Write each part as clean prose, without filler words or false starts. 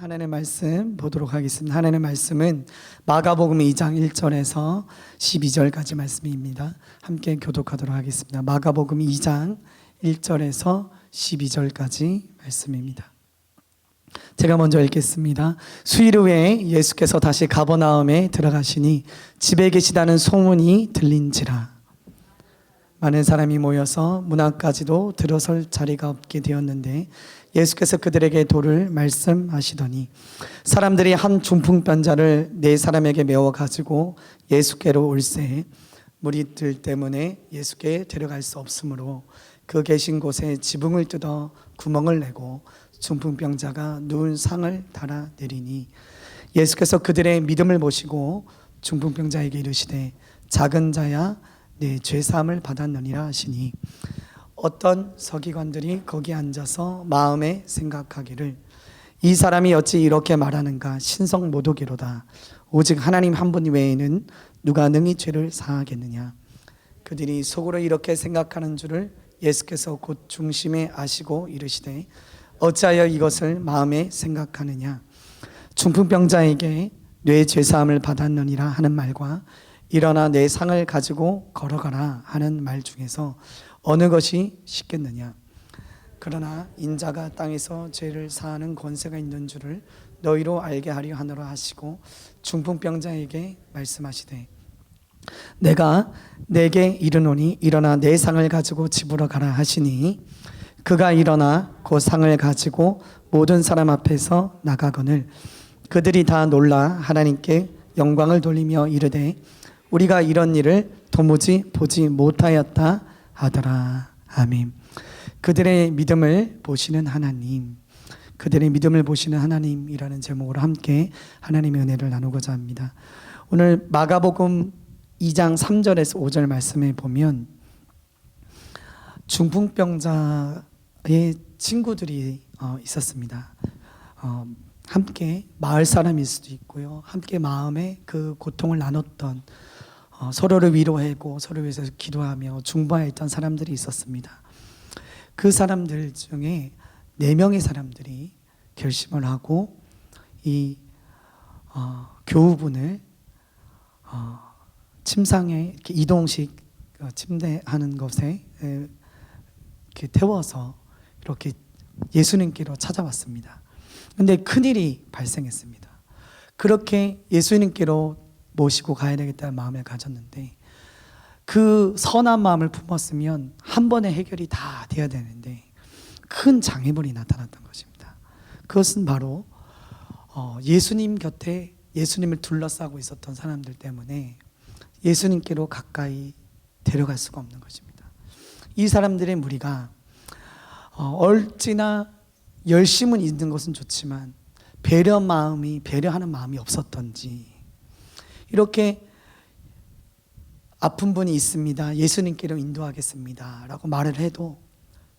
하나님의 말씀 보도록 하겠습니다. 하나님의 말씀은 마가복음 2장 1절에서 12절까지 말씀입니다. 함께 교독하도록 하겠습니다. 마가복음 2장 1절에서 12절까지 말씀입니다. 제가 먼저 읽겠습니다. 수일 후에 예수께서 다시 가버나움에 들어가시니 집에 계시다는 소문이 들린지라. 많은 사람이 모여서 문 앞까지도 들어설 자리가 없게 되었는데 예수께서 그들에게 도를 말씀하시더니 사람들이 한 중풍병자를 네 사람에게 메워 가지고 예수께로 올세 무리들 때문에 예수께 데려갈 수 없으므로 그 계신 곳에 지붕을 뜯어 구멍을 내고 중풍병자가 누운 상을 달아 내리니 예수께서 그들의 믿음을 보시고 중풍병자에게 이르시되 작은 자야 내 죄사함을 받았느니라 하시니 어떤 서기관들이 거기 앉아서 마음에 생각하기를 이 사람이 어찌 이렇게 말하는가 신성 모독이로다. 오직 하나님 한 분 외에는 누가 능히 죄를 사하겠느냐. 그들이 속으로 이렇게 생각하는 줄을 예수께서 곧 중심에 아시고 이르시되 어찌하여 이것을 마음에 생각하느냐. 중풍병자에게 뇌 죄사함을 받았느니라 하는 말과 일어나 내 상을 가지고 걸어가라 하는 말 중에서 어느 것이 쉽겠느냐. 그러나 인자가 땅에서 죄를 사하는 권세가 있는 줄을 너희로 알게 하려 하노라 하시고 중풍병자에게 말씀하시되 내가 내게 이르노니 일어나 내 상을 가지고 집으로 가라 하시니 그가 일어나 그 상을 가지고 모든 사람 앞에서 나가거늘 그들이 다 놀라 하나님께 영광을 돌리며 이르되 우리가 이런 일을 도무지 보지 못하였다 하더라. 아멘. 그들의 믿음을 보시는 하나님, 그들의 믿음을 보시는 하나님이라는 제목으로 함께 하나님의 은혜를 나누고자 합니다. 오늘 마가복음 2장 3절에서 5절 말씀에 보면 중풍병자의 친구들이 있었습니다. 함께 마을 사람일 수도 있고요. 함께 마음의 그 고통을 나눴던 서로를 위로하고 서로를 위해서 기도하며 중보했던 사람들이 있었습니다. 그 사람들 중에 4명의 사람들이 결심을 하고 이 교우분을 침상에 이렇게 이동식 침대하는 것에 이렇게 태워서 이렇게 예수님께로 찾아왔습니다. 그런데 큰일이 발생했습니다. 그렇게 예수님께로 모시고 가야 되겠다는 마음을 가졌는데 그 선한 마음을 품었으면 한 번에 해결이 다 돼야 되는데 큰 장애물이 나타났던 것입니다. 그것은 바로 예수님 곁에 예수님을 둘러싸고 있었던 사람들 때문에 예수님께로 가까이 데려갈 수가 없는 것입니다. 이 사람들의 무리가 얼지나 열심은 있는 것은 좋지만 배려하는 마음이 없었던지 이렇게 아픈 분이 있습니다. 예수님께로 인도하겠습니다. 라고 말을 해도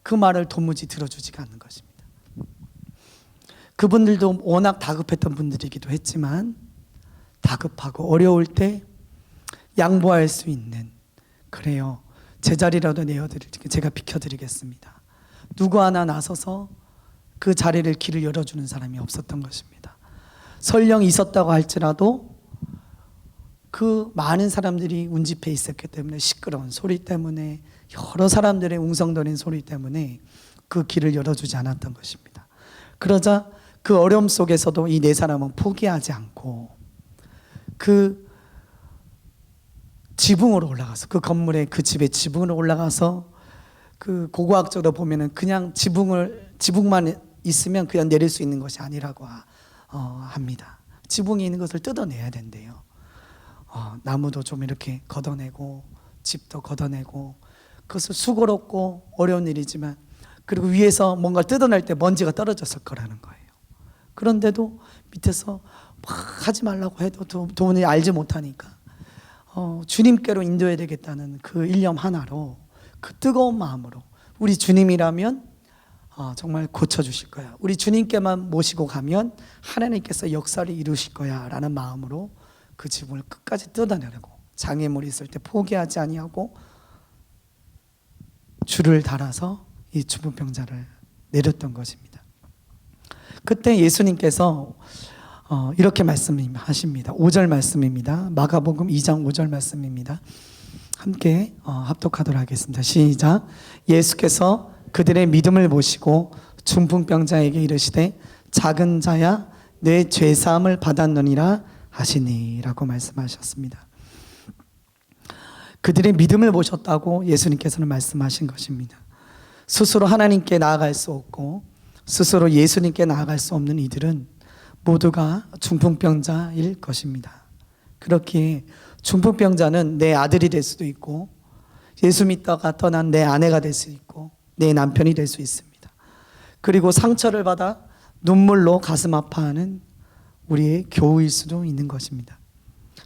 그 말을 도무지 들어주지가 않는 것입니다. 그분들도 워낙 다급했던 분들이기도 했지만 다급하고 어려울 때 양보할 수 있는 그래요. 제자리라도 내어드릴게요. 제가 비켜드리겠습니다. 누구 하나 나서서 그 자리를 길을 열어주는 사람이 없었던 것입니다. 설령 있었다고 할지라도 그 많은 사람들이 운집해 있었기 때문에 시끄러운 소리 때문에 여러 사람들의 웅성거리는 소리 때문에 그 길을 열어주지 않았던 것입니다. 그러자 그 어려움 속에서도 이 4사람은 포기하지 않고 그 지붕으로 올라가서 그 건물의 그 집의 지붕으로 올라가서 그 고고학적으로 보면은 그냥 지붕만 있으면 그냥 내릴 수 있는 것이 아니라고 합니다. 지붕이 있는 것을 뜯어내야 된대요. 나무도 좀 이렇게 걷어내고 집도 걷어내고 그것을 수고롭고 어려운 일이지만 그리고 위에서 뭔가 뜯어낼 때 먼지가 떨어졌을 거라는 거예요. 그런데도 밑에서 막 하지 말라고 해도 도무지 알지 못하니까 주님께로 인도해야 되겠다는 그 일념 하나로 그 뜨거운 마음으로 우리 주님이라면 정말 고쳐주실 거야. 우리 주님께만 모시고 가면 하나님께서 역사를 이루실 거야 라는 마음으로 그 지붕을 끝까지 뜯어내려고 장애물이 있을 때 포기하지 아니하고 줄을 달아서 이 중풍병자를 내렸던 것입니다. 그때 예수님께서 이렇게 말씀하십니다. 5절 말씀입니다. 마가복음 2장 5절 말씀입니다. 함께 합독하도록 하겠습니다. 시작. 예수께서 그들의 믿음을 보시고 중풍병자에게 이르시되 작은 자야 내 죄사함을 받았느니라 하시니라고 말씀하셨습니다. 그들의 믿음을 보셨다고 예수님께서는 말씀하신 것입니다. 스스로 하나님께 나아갈 수 없고 스스로 예수님께 나아갈 수 없는 이들은 모두가 중풍병자일 것입니다. 그렇기에 중풍병자는 내 아들이 될 수도 있고 예수 믿다가 떠난 내 아내가 될 수 있고 내 남편이 될 수 있습니다. 그리고 상처를 받아 눈물로 가슴 아파하는 우리의 교우일 수도 있는 것입니다.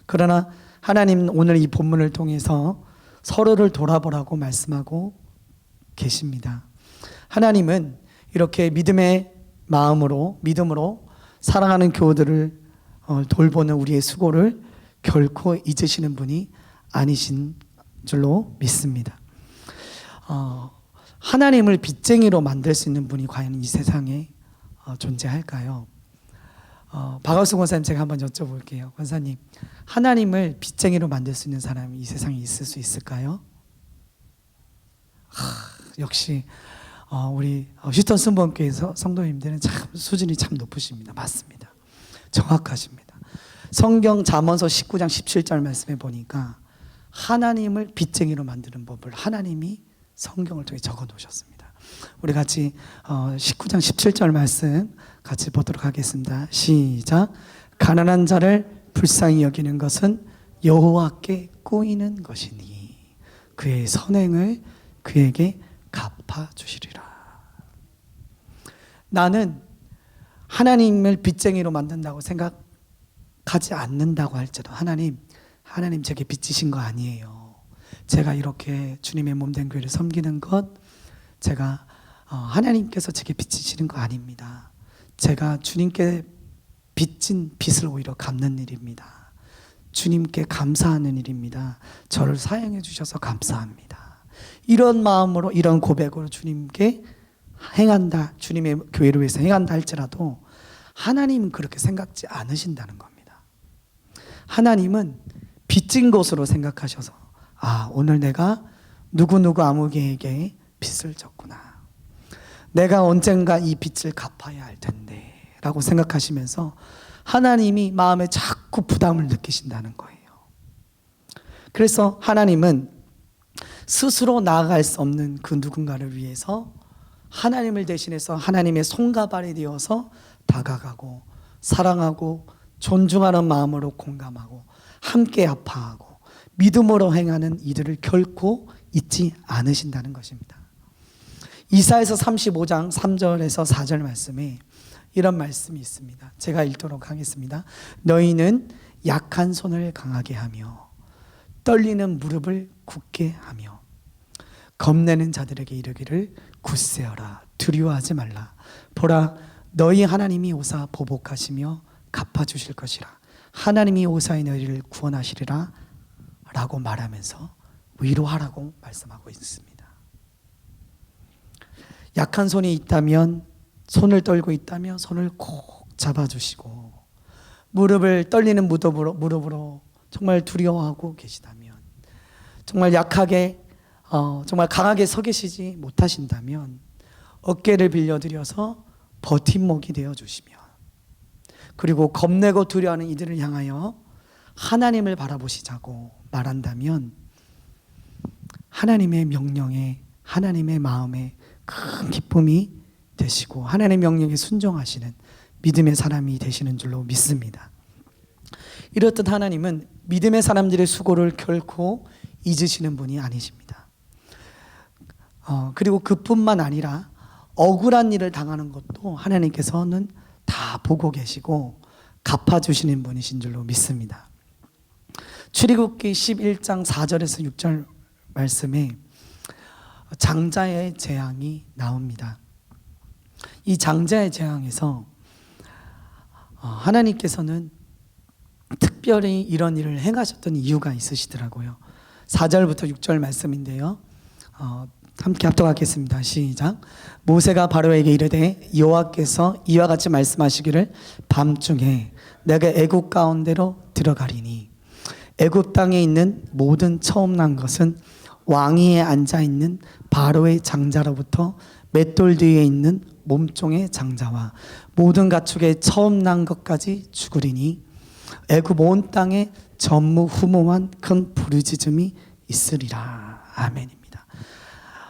그러나 하나님 오늘 이 본문을 통해서 서로를 돌아보라고 말씀하고 계십니다. 하나님은 이렇게 믿음의 마음으로 믿음으로 사랑하는 교우들을 돌보는 우리의 수고를 결코 잊으시는 분이 아니신 줄로 믿습니다. 하나님을 빚쟁이로 만들 수 있는 분이 과연 이 세상에 존재할까요? 박학수 권사님 제가 한번 여쭤볼게요. 권사님, 하나님을 빚쟁이로 만들 수 있는 사람이 이 세상에 있을 수 있을까요? 역시 우리 휴스턴 순복음교회 성도님들은 참 수준이 참 높으십니다. 맞습니다. 정확하십니다. 성경 잠언서 19장 17절 말씀에 보니까 하나님을 빚쟁이로 만드는 법을 하나님이 성경을 통해 적어 놓으셨습니다. 우리 같이 19장 17절 말씀 같이 보도록 하겠습니다. 시작. 가난한 자를 불쌍히 여기는 것은 여호와께 꼬이는 것이니 그의 선행을 그에게 갚아주시리라. 나는 하나님을 빚쟁이로 만든다고 생각하지 않는다고 할지라도 하나님 제게 빚지신 거 아니에요. 제가 이렇게 주님의 몸된 교회를 섬기는 것 제가 하나님께서 제게 빚지시는 거 아닙니다. 제가 주님께 빚진 빚을 오히려 갚는 일입니다. 주님께 감사하는 일입니다. 저를 사용해 주셔서 감사합니다. 이런 마음으로 이런 고백으로 주님께 행한다, 주님의 교회를 위해서 행한다 할지라도 하나님은 그렇게 생각지 않으신다는 겁니다. 하나님은 빚진 것으로 생각하셔서 오늘 내가 누구누구 아무개에게 빚을 졌구나. 내가 언젠가 이 빚을 갚아야 할 텐데 라고 생각하시면서 하나님이 마음에 자꾸 부담을 느끼신다는 거예요. 그래서 하나님은 스스로 나아갈 수 없는 그 누군가를 위해서 하나님을 대신해서 하나님의 손가발이 되어서 다가가고 사랑하고 존중하는 마음으로 공감하고 함께 아파하고 믿음으로 행하는 이들을 결코 잊지 않으신다는 것입니다. 이사야서 35장 3절에서 4절 말씀에 이런 말씀이 있습니다. 제가 읽도록 하겠습니다. 너희는 약한 손을 강하게 하며 떨리는 무릎을 굳게 하며 겁내는 자들에게 이르기를 굳세어라 두려워하지 말라. 보라 너희 하나님이 오사 보복하시며 갚아주실 것이라. 하나님이 오사의 너희를 구원하시리라 라고 말하면서 위로하라고 말씀하고 있습니다. 약한 손이 있다면 손을 떨고 있다면 손을 꼭 잡아주시고 무릎을 떨리는 무릎으로 정말 두려워하고 계시다면 정말 약하게 정말 강하게 서 계시지 못하신다면 어깨를 빌려드려서 버팀목이 되어주시며 그리고 겁내고 두려워하는 이들을 향하여 하나님을 바라보시자고 말한다면 하나님의 명령에 하나님의 마음에 큰 기쁨이 되시고 하나님의 명령에 순종하시는 믿음의 사람이 되시는 줄로 믿습니다. 이렇듯 하나님은 믿음의 사람들의 수고를 결코 잊으시는 분이 아니십니다. 그리고 그뿐만 아니라 억울한 일을 당하는 것도 하나님께서는 다 보고 계시고 갚아주시는 분이신 줄로 믿습니다. 출애굽기 11장 4절에서 6절 말씀에 장자의 재앙이 나옵니다. 이 장자의 재앙에서 하나님께서는 특별히 이런 일을 행하셨던 이유가 있으시더라고요. 4절부터 6절 말씀인데요. 함께 합독하겠습니다. 시작. 모세가 바로에게 이르되 여호와께서 이와 같이 말씀하시기를 밤중에 내가 애굽 가운데로 들어가리니 애굽 땅에 있는 모든 처음 난 것은 왕위에 앉아 있는 바로의 장자로부터 맷돌 뒤에 있는 몸종의 장자와 모든 가축의 처음 난 것까지 죽으리니 애굽 온 땅에 전무후무한 큰 부르짖음이 있으리라. 아멘입니다.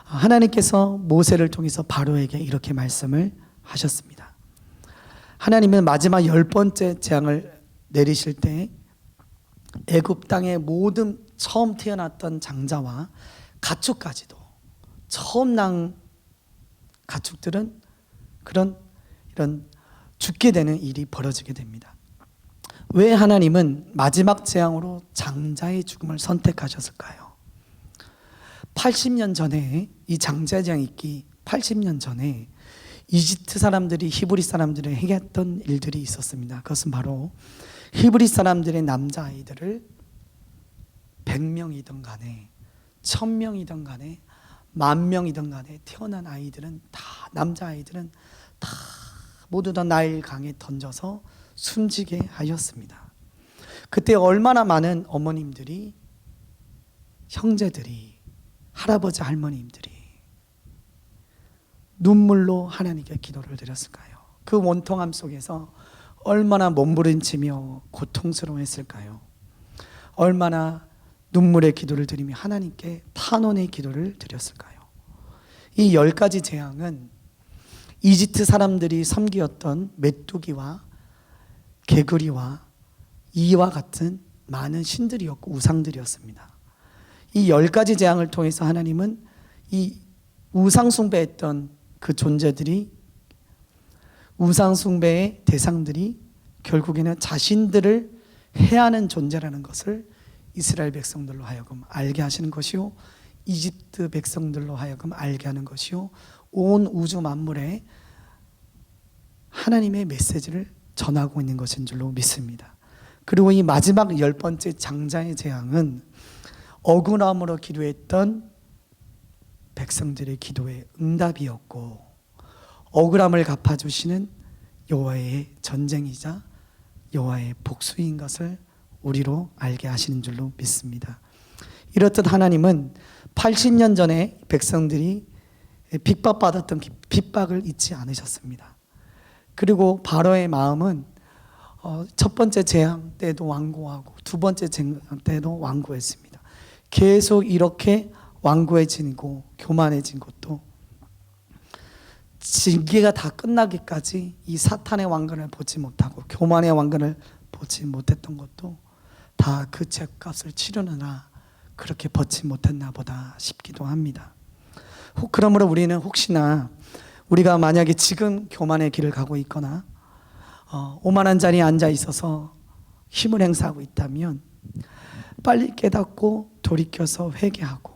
하나님께서 모세를 통해서 바로에게 이렇게 말씀을 하셨습니다. 하나님은 마지막 10번째 재앙을 내리실 때 애굽 땅의 모든 처음 태어났던 장자와 가축까지도 처음 난 가축들은 이런 죽게 되는 일이 벌어지게 됩니다. 왜 하나님은 마지막 재앙으로 장자의 죽음을 선택하셨을까요? 80년 전에 이 장자 재앙이 있기 80년 전에 이집트 사람들이 히브리 사람들을 행했던 일들이 있었습니다. 그것은 바로 히브리 사람들의 남자아이들을 100명이든 간에 1000명이든 간에 10,000명이든 간에 태어난 아이들은 다 남자아이들은 다 모두 다 나일 강에 던져서 숨지게 하였습니다. 그때 얼마나 많은 어머님들이, 형제들이, 할아버지 할머님들이 눈물로 하나님께 기도를 드렸을까요? 그 원통함 속에서 얼마나 몸부림치며 고통스러워했을까요? 얼마나 눈물의 기도를 드리며 하나님께 탄원의 기도를 드렸을까요? 이 10가지 재앙은 이집트 사람들이 섬기었던 메뚜기와 개구리와 이와 같은 많은 신들이었고 우상들이었습니다. 이 10가지 재앙을 통해서 하나님은 이 우상 숭배했던 그 존재들이, 우상 숭배의 대상들이 결국에는 자신들을 해하는 존재라는 것을 이스라엘 백성들로 하여금 알게 하시는 것이요, 이집트 백성들로 하여금 알게 하는 것이요, 온 우주 만물에 하나님의 메시지를 전하고 있는 것인 줄로 믿습니다. 그리고 이 마지막 10번째 장자의 재앙은 억울함으로 기도했던 백성들의 기도의 응답이었고, 억울함을 갚아주시는 여호와의 전쟁이자 여호와의 복수인 것을 우리로 알게 하시는 줄로 믿습니다. 이렇듯 하나님은 80년 전에 백성들이 핍박받았던 핍박을 잊지 않으셨습니다. 그리고 바로의 마음은 첫 번째 재앙 때도 완고하고 두 번째 재앙 때도 완고했습니다. 계속 이렇게 완고해지고 교만해진 것도 징계가 다 끝나기까지 이 사탄의 왕권을 보지 못하고 교만의 왕권을 보지 못했던 것도 다 그 죄값을 치르느라 그렇게 버티 못했나 보다 싶기도 합니다. 그러므로 우리는 혹시나 우리가 만약에 지금 교만의 길을 가고 있거나 오만한 자리에 앉아 있어서 힘을 행사하고 있다면 빨리 깨닫고 돌이켜서 회개하고,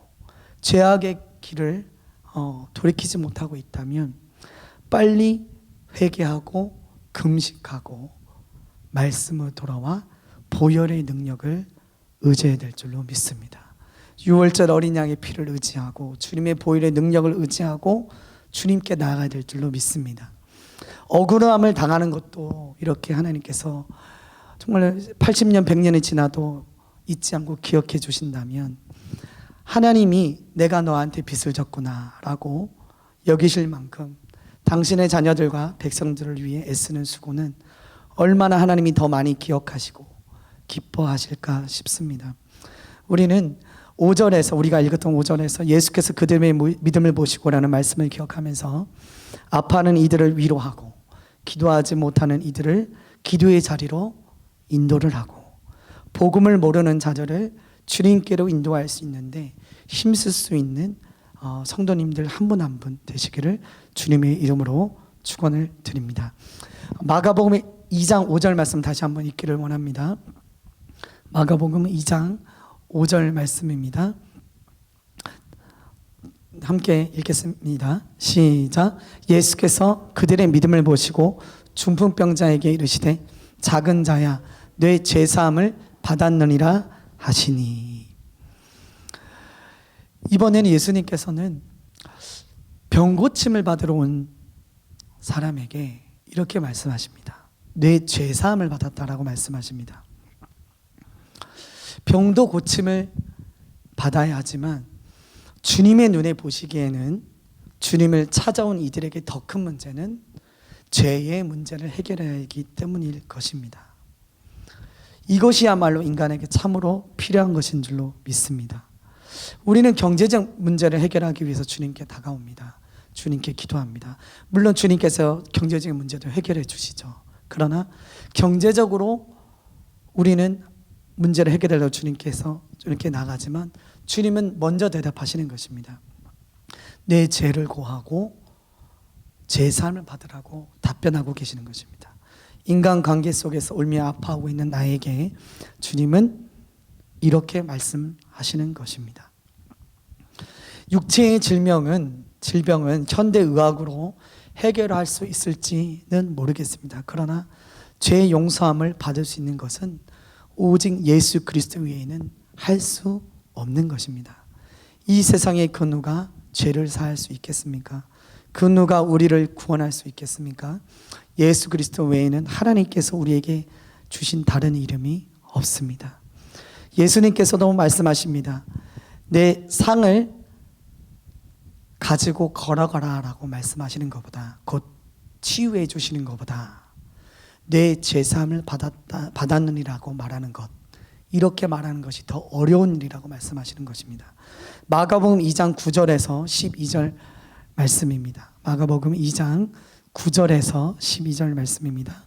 죄악의 길을 돌이키지 못하고 있다면 빨리 회개하고 금식하고 말씀으로 돌아와 보혈의 능력을 의지해야 될 줄로 믿습니다. 6월절 어린 양의 피를 의지하고 주님의 보혈의 능력을 의지하고 주님께 나아가야 될 줄로 믿습니다. 억울함을 당하는 것도 이렇게 하나님께서 정말 80년 100년이 지나도 잊지 않고 기억해 주신다면 하나님이 내가 너한테 빚을 졌구나 라고 여기실 만큼 당신의 자녀들과 백성들을 위해 애쓰는 수고는 얼마나 하나님이 더 많이 기억하시고 기뻐하실까 싶습니다. 우리는 5절에서 우리가 읽었던 5절에서 예수께서 그들의 믿음을 보시고라는 말씀을 기억하면서 아파하는 이들을 위로하고 기도하지 못하는 이들을 기도의 자리로 인도를 하고 복음을 모르는 자들을 주님께로 인도할 수 있는데 힘쓸 수 있는 성도님들 한 분 한 분 되시기를 주님의 이름으로 축원을 드립니다. 마가복음 2장 5절 말씀 다시 한번 읽기를 원합니다. 마가복음 2장 5절 말씀입니다. 함께 읽겠습니다. 시작. 예수께서 그들의 믿음을 보시고 중풍병자에게 이르시되 작은 자야 내 죄사함을 받았느니라 하시니. 이번에는 예수님께서는 병 고침을 받으러 온 사람에게 이렇게 말씀하십니다. 내 죄사함을 받았다라고 말씀하십니다. 병도 고침을 받아야 하지만 주님의 눈에 보시기에는 주님을 찾아온 이들에게 더 큰 문제는 죄의 문제를 해결해야 하기 때문일 것입니다. 이것이야말로 인간에게 참으로 필요한 것인 줄로 믿습니다. 우리는 경제적 문제를 해결하기 위해서 주님께 다가옵니다. 주님께 기도합니다. 물론 주님께서 경제적인 문제도 해결해 주시죠. 그러나 경제적으로 우리는 문제를 해결하려고 주님께서 이렇게 나가지만 주님은 먼저 대답하시는 것입니다. 내 죄를 고하고 제사함을 받으라고 답변하고 계시는 것입니다. 인간관계 속에서 울며 아파하고 있는 나에게 주님은 이렇게 말씀하시는 것입니다. 육체의 질병은 현대의학으로 해결할 수 있을지는 모르겠습니다. 그러나 죄 용서함을 받을 수 있는 것은 오직 예수 그리스도 외에는 할 수 없는 것입니다. 이 세상의 그 누가 죄를 사할 수 있겠습니까? 그 누가 우리를 구원할 수 있겠습니까? 예수 그리스도 외에는 하나님께서 우리에게 주신 다른 이름이 없습니다. 예수님께서도 말씀하십니다. 내 상을 가지고 걸어가라라고 말씀하시는 것보다, 곧 치유해 주시는 것보다 내 죄사함을 받았느니라고 말하는 것, 이렇게 말하는 것이 더 어려운 일이라고 말씀하시는 것입니다. 마가복음 2장 9절에서 12절 말씀입니다. 마가복음 2장 9절에서 12절 말씀입니다.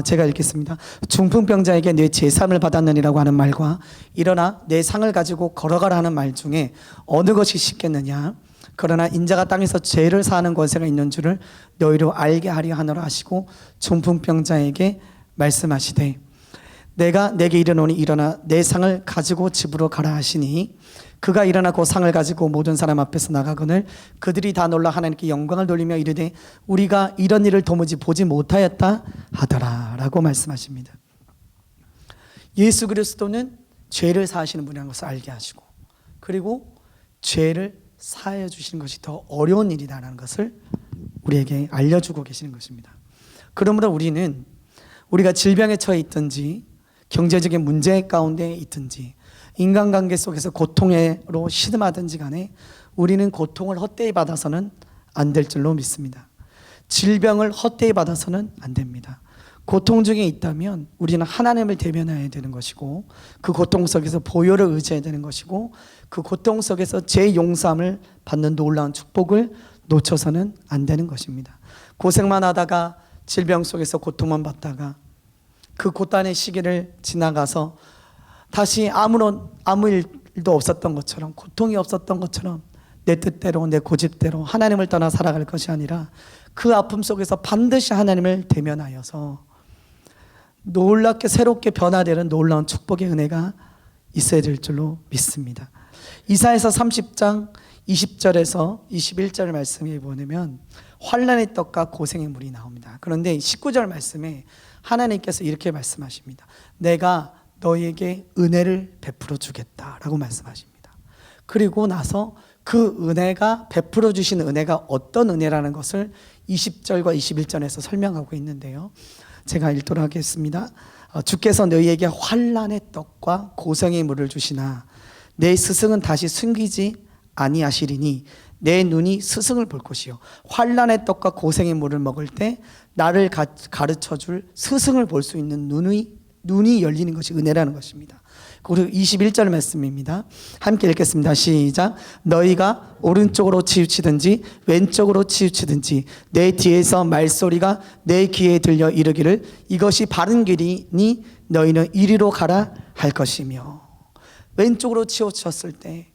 제가 읽겠습니다. 중풍병자에게 내 제삼을 받았느니라고 하는 말과 일어나 내 상을 가지고 걸어가라 하는 말 중에 어느 것이 쉽겠느냐? 그러나 인자가 땅에서 죄를 사하는 권세가 있는 줄을 너희로 알게 하려 하노라 하시고 중풍병자에게 말씀하시되 내가 내게 이르노니 일어나 내 상을 가지고 집으로 가라 하시니 그가 일어나 그 상을 가지고 모든 사람 앞에서 나가거늘 그들이 다 놀라 하나님께 영광을 돌리며 이르되 우리가 이런 일을 도무지 보지 못하였다 하더라 라고 말씀하십니다. 예수 그리스도는 죄를 사하시는 분이라는 것을 알게 하시고 그리고 죄를 사하여 주시는 것이 더 어려운 일이다라는 것을 우리에게 알려주고 계시는 것입니다. 그러므로 우리가 질병에 처해 있든지 경제적인 문제 가운데 있든지 인간관계 속에서 고통으로 시름하든지 간에 우리는 고통을 헛되이 받아서는 안 될 줄로 믿습니다. 질병을 헛되이 받아서는 안 됩니다. 고통 중에 있다면 우리는 하나님을 대면해야 되는 것이고 그 고통 속에서 보혈을 의지해야 되는 것이고 그 고통 속에서 제 용서함을 받는 놀라운 축복을 놓쳐서는 안 되는 것입니다. 고생만 하다가 질병 속에서 고통만 받다가 그 고단의 시기를 지나가서 다시 아무 일도 없었던 것처럼 고통이 없었던 것처럼 내 뜻대로 내 고집대로 하나님을 떠나 살아갈 것이 아니라 그 아픔 속에서 반드시 하나님을 대면하여서 놀랍게 새롭게 변화되는 놀라운 축복의 은혜가 있어야 될 줄로 믿습니다. 이사야서 30장 20절에서 21절 말씀에 보면 환난의 떡과 고생의 물이 나옵니다. 그런데 19절 말씀에 하나님께서 이렇게 말씀하십니다. 내가 너희에게 은혜를 베풀어 주겠다라고 말씀하십니다. 그리고 나서 그 은혜가 베풀어 주신 은혜가 어떤 은혜라는 것을 20절과 21절에서 설명하고 있는데요. 제가 읽도록 하겠습니다. 주께서 너희에게 환난의 떡과 고생의 물을 주시나 내 스승은 다시 숨기지 아니하시리니 내 눈이 스승을 볼 것이요 환난의 떡과 고생의 물을 먹을 때 나를 가르쳐줄 스승을 볼 수 있는 눈이 열리는 것이 은혜라는 것입니다. 그리고 21절 말씀입니다. 함께 읽겠습니다. 시작. 너희가 오른쪽으로 치우치든지 왼쪽으로 치우치든지 내 뒤에서 말소리가 내 귀에 들려 이르기를 이것이 바른 길이니 너희는 이리로 가라 할 것이며 왼쪽으로 치우쳤을 때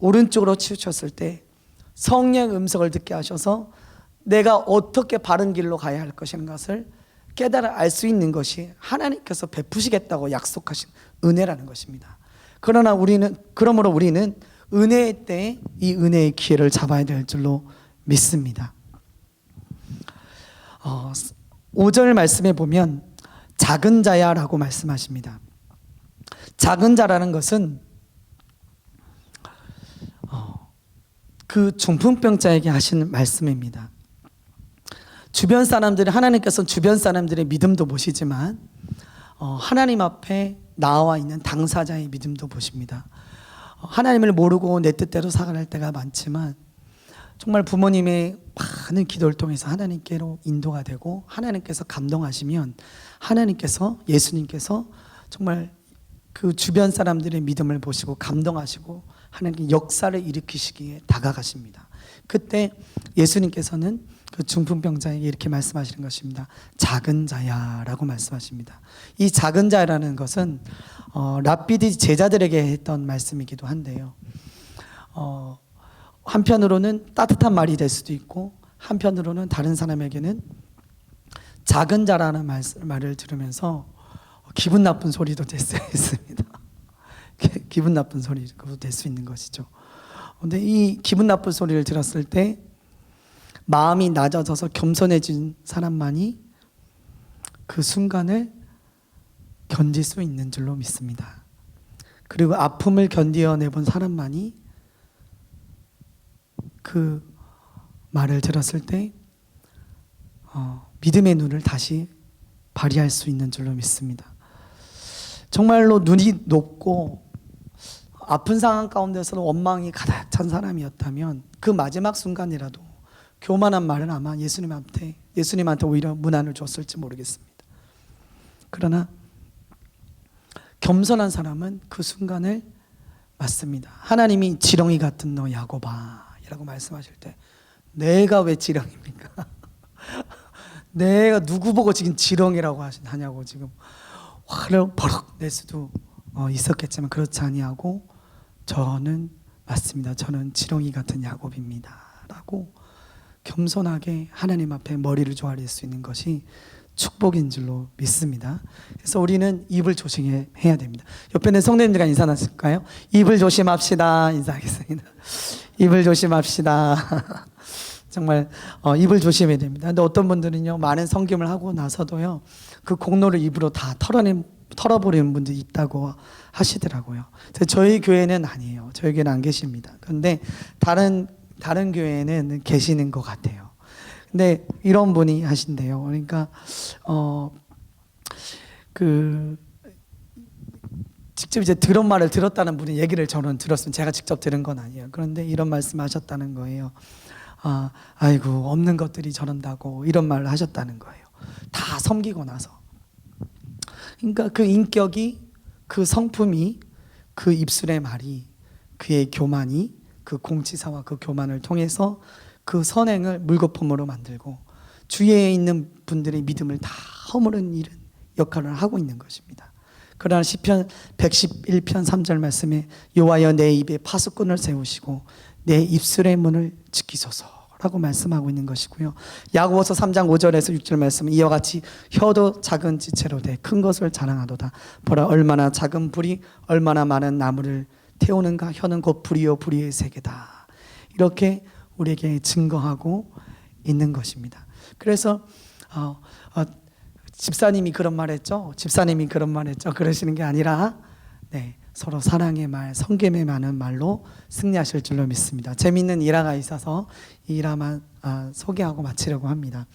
오른쪽으로 치우쳤을 때 성령의 음성을 듣게 하셔서 내가 어떻게 바른 길로 가야 할 것인 것을 깨달아 알 수 있는 것이 하나님께서 베푸시겠다고 약속하신 은혜라는 것입니다. 그러므로 우리는 은혜의 때에 이 은혜의 기회를 잡아야 될 줄로 믿습니다. 5절 말씀에 보면 작은 자야라고 말씀하십니다. 작은 자라는 것은 그 중풍병자에게 하신 말씀입니다. 주변 사람들이, 하나님께서는 주변 사람들의 믿음도 보시지만 하나님 앞에 나와 있는 당사자의 믿음도 보십니다. 하나님을 모르고 내 뜻대로 살아갈 때가 많지만 정말 부모님의 많은 기도를 통해서 하나님께로 인도가 되고 하나님께서 감동하시면 하나님께서, 예수님께서 정말 그 주변 사람들의 믿음을 보시고 감동하시고 하나님께 역사를 일으키시기에 다가가십니다. 그때 예수님께서는 그 중풍병자에게 이렇게 말씀하시는 것입니다. 작은 자야 라고 말씀하십니다. 이 작은 자라는 것은 랍비디 제자들에게 했던 말씀이기도 한데요, 한편으로는 따뜻한 말이 될 수도 있고 한편으로는 다른 사람에게는 작은 자라는 말을 들으면서 기분 나쁜 소리도 될 수 있습니다. 기분 나쁜 소리도 될 수 있는 것이죠. 그런데 이 기분 나쁜 소리를 들었을 때 마음이 낮아져서 겸손해진 사람만이 그 순간을 견딜 수 있는 줄로 믿습니다. 그리고 아픔을 견디어내본 사람만이 그 말을 들었을 때 믿음의 눈을 다시 발휘할 수 있는 줄로 믿습니다. 정말로 눈이 높고 아픈 상황 가운데서는 원망이 가득 찬 사람이었다면 그 마지막 순간이라도 교만한 말은 아마 예수님한테 오히려 문안을 줬을지 모르겠습니다. 그러나 겸손한 사람은 그 순간을 맞습니다. 하나님이 지렁이 같은 너 야곱아 이라고 말씀하실 때 내가 왜 지렁입니까? 내가 누구 보고 지금 지렁이라고 하냐고 지금 화를 버럭 낼 수도 있었겠지만 그렇지 아니하고 저는 맞습니다. 저는 지렁이 같은 야곱입니다 라고 겸손하게 하나님 앞에 머리를 조아릴 수 있는 것이 축복인 줄로 믿습니다. 그래서 우리는 입을 조심해야 됩니다. 옆에 있는 성도님들과 인사 나실까요? 입을 조심합시다. 인사하겠습니다. 입을 조심합시다. 정말 입을 조심해야 됩니다. 근데 어떤 분들은요, 많은 섬김을 하고 나서도요, 그 공로를 입으로 다 털어버리는 분들이 있다고 하시더라고요. 저희 교회는 아니에요. 저희 교회는 안 계십니다. 그런데 다른 교회는 계시는 것 같아요. 근데 이런 분이 하신대요. 그러니까 직접 이제 들은 말을 들었다는 분이 얘기를 저는 들었으면 제가 직접 들은 건 아니에요. 그런데 이런 말씀하셨다는 거예요. 아이고 없는 것들이 저런다고 이런 말을 하셨다는 거예요. 다 섬기고 나서. 그러니까 그 인격이, 그 성품이, 그 입술의 말이, 그의 교만이, 그 공치사와 그 교만을 통해서 그 선행을 물거품으로 만들고 주위에 있는 분들의 믿음을 다 허무는 일은 역할을 하고 있는 것입니다. 그러나 시편 111편 3절 말씀에 여호와여 내 입에 파수꾼을 세우시고 내 입술의 문을 지키소서라고 말씀하고 있는 것이고요. 야고보서 3장 5절에서 6절 말씀은 이와 같이 혀도 작은 지체로 돼 큰 것을 자랑하도다. 보라 얼마나 작은 불이 얼마나 많은 나무를 태우는가. 혀는 곧 불이요 불의의 세계다. 이렇게 우리에게 증거하고 있는 것입니다. 그래서 집사님이 그런 말했죠. 집사님이 그런 말했죠. 그러시는 게 아니라 서로 사랑의 말, 성김의 많은 말로 승리하실 줄로 믿습니다. 재미있는 일화가 있어서 이 일화만 소개하고 마치려고 합니다.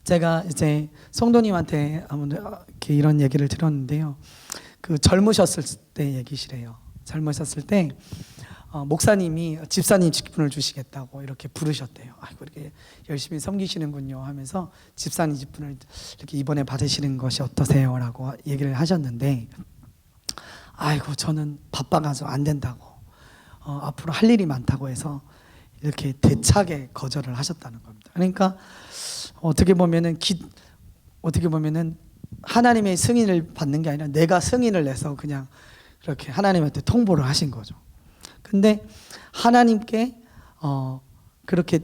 제가 이제 성도님한테 이렇게 이런 얘기를 들었는데요. 그 젊으셨을 때 얘기시래요. 젊으셨을 때 목사님이 집사님 직분을 주시겠다고 이렇게 부르셨대요. 아이고 이렇게 열심히 섬기시는군요 하면서 집사님 직분을 이렇게 이번에 받으시는 것이 어떠세요? 라고 얘기를 하셨는데 아이고 저는 바빠가지고 안 된다고 앞으로 할 일이 많다고 해서 이렇게 대차게 거절을 하셨다는 겁니다. 그러니까 어떻게 보면은 하나님의 승인을 받는 게 아니라 내가 승인을 내서 그냥 그렇게 하나님한테 통보를 하신 거죠. 근데 하나님께 그렇게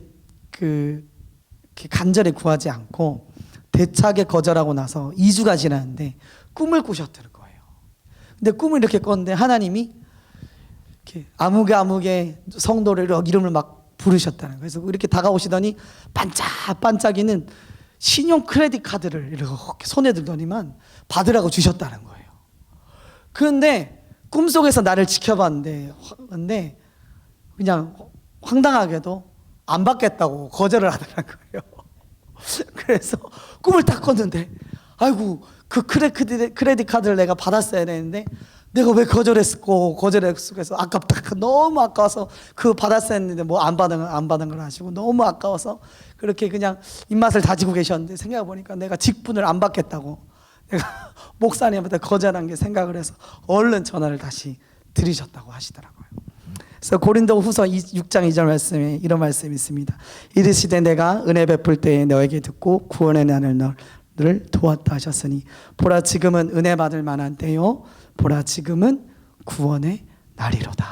간절히 구하지 않고 대차게 거절하고 나서 2주가 지났는데 꿈을 꾸셨다는 거예요. 근데 꿈을 이렇게 꿨는데 하나님이 이렇게 아무개 성도를 이름을 막 부르셨다는 거예요. 그래서 이렇게 다가오시더니 반짝반짝이는 신용 크레딧 카드를 이렇게 손에 들더니만 받으라고 주셨다는 거예요. 그런데 꿈속에서 나를 지켜봤는데 그냥 황당하게도 안 받겠다고 거절을 하더라고요. 그래서 꿈을 딱 꿨는데 아이고 그 크레딧 카드를 내가 받았어야 되는데 내가 왜 거절했고 그래서 아깝다. 너무 아까워서 그 받았어야 했는데 뭐 안 받은 걸 아시고 너무 아까워서 그렇게 그냥 입맛을 다지고 계셨는데 생각해 보니까 내가 직분을 안 받겠다고 내가 목사님한테 거절한 게 생각을 해서 얼른 전화를 다시 드리셨다고 하시더라고요. 그래서 고린도후서 6장 2절 말씀에 이런 말씀이 있습니다. 이르시되 내가 은혜 베풀 때에 너에게 듣고 구원의 날을 너를 도왔다 하셨으니 보라 지금은 은혜 받을 만한 때요 보라 지금은 구원의 날이로다.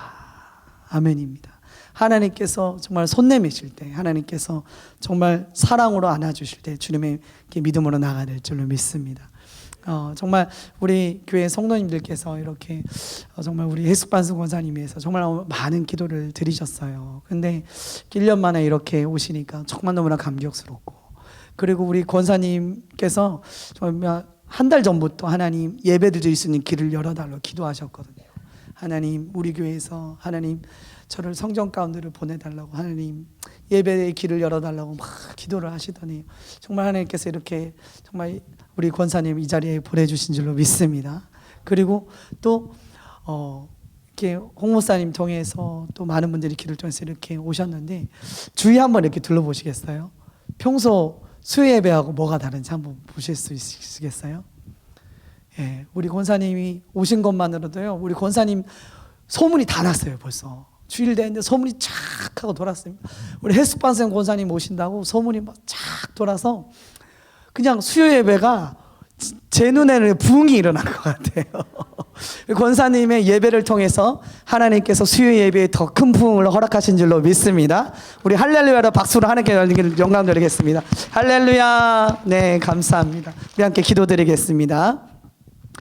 아멘입니다. 하나님께서 정말 손 내미실 때 하나님께서 정말 사랑으로 안아주실 때 주님의 믿음으로 나가야 될 줄로 믿습니다. 정말 우리 교회 성도님들께서 이렇게 정말 우리 해숙반수 권사님께서 정말 많은 기도를 드리셨어요. 근데 1년 만에 이렇게 오시니까 정말 너무나 감격스럽고 그리고 우리 권사님께서 정말 한 달 전부터 하나님 예배 드릴 수 있는 길을 열어달라고 기도하셨거든요. 하나님 우리 교회에서 하나님 저를 성전 가운데를 보내달라고 하나님 예배의 길을 열어달라고 막 기도를 하시더니 정말 하나님께서 이렇게 정말 우리 권사님 이 자리에 보내주신 줄로 믿습니다. 그리고 또 이렇게 홍 목사님 통해서 또 많은 분들이 길을 통해서 이렇게 오셨는데 주위 한번 이렇게 둘러보시겠어요? 평소 수요 예배하고 뭐가 다른지 한번 보실 수 있으시겠어요? 예, 우리 권사님이 오신 것만으로도요. 우리 권사님 소문이 다 났어요. 벌써 주일 됐는데 소문이 쫙 하고 돌았습니다. 우리 해숙반생 권사님 오신다고 소문이 막 쫙 돌아서 그냥 수요 예배가 제 눈에는 부흥이 일어난 것 같아요. 권사님의 예배를 통해서 하나님께서 수요 예배에 더 큰 부흥을 허락하신 줄로 믿습니다. 우리 할렐루야로 박수로 하나님께 영광 드리겠습니다. 할렐루야. 네, 감사합니다. 우리 함께 기도드리겠습니다.